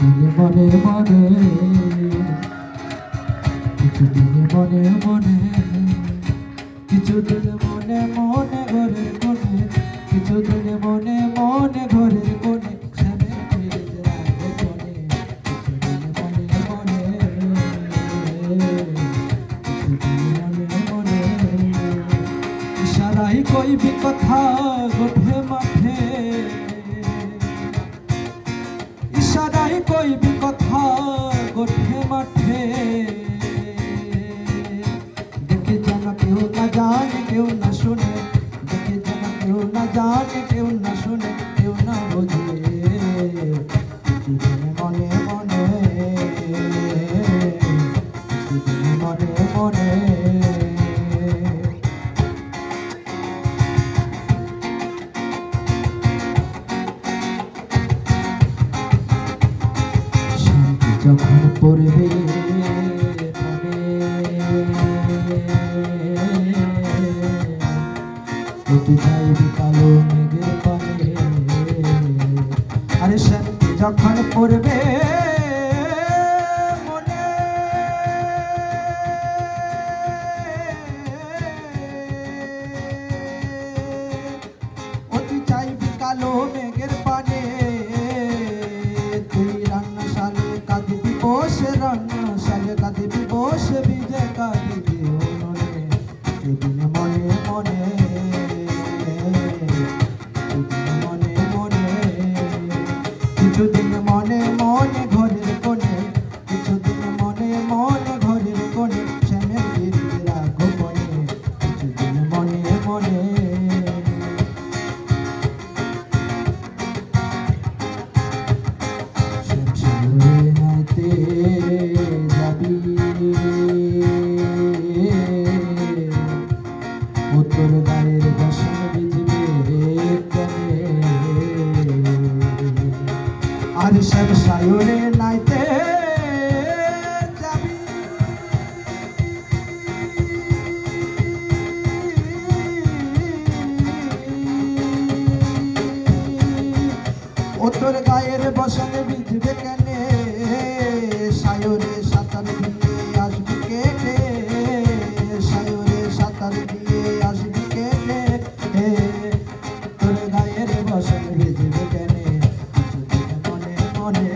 মনে মনে, কিছুদিন মনে মনে, কিছুদিন মনে মনে ঘরের কোণে, কিছুদিন মনে মনে ঘরের কোণে, শ্যামের ফিরে রাখবে কোণে, কিছুদিন মনে মনে, কিছুদিন মনে মনে। ইশারাই কইবি কথা গোঠে মাঠে, ইশারাই কইবি কথা গোঠে মাঠে, দেখে যেন কেউ না জানে কেউ না শুনে, দেখে যেন কেউ না জানে কেউ না শুনে কেউ না বোঝে, কিছুদিন মনে মনে, কিছুদিন মনে মনে। যখন পড়বে মনে যাইবি কালো মেঘের পানে, আরে শান্তি যখন পড়বে মনে, তুই চাইবি কালো মেঘের পানে, তুই রান্না শালে কাঁদিবি বসে, রান্না শালে কাঁদিবি বসে, ভিজে কাঁদিবি মনে, কিছুদিন মনে মনে, কিছুদিন মনে মনে, কিছুদিন মনে মনে ঘরের কোণে, কিছুদিন মনে মনে ঘরের কোণে, শ্যামের ফিরে রাখো কোণে, কিছুদিন মনে মনে। উত্তর গায়ের বসন ভিজবে কেনে, আর সব সায়রে নাইতে যাবি, উত্তর গায়ের বসন ভিজবে কেনে, সায়রে সাঁতার দিয়ে আসবি কেটে, সায়রে সাঁতার দিয়ে আসবি কেটে, তোর গায়ের বসন ভিজবে কেনে, কিছুদিন মনে মনে।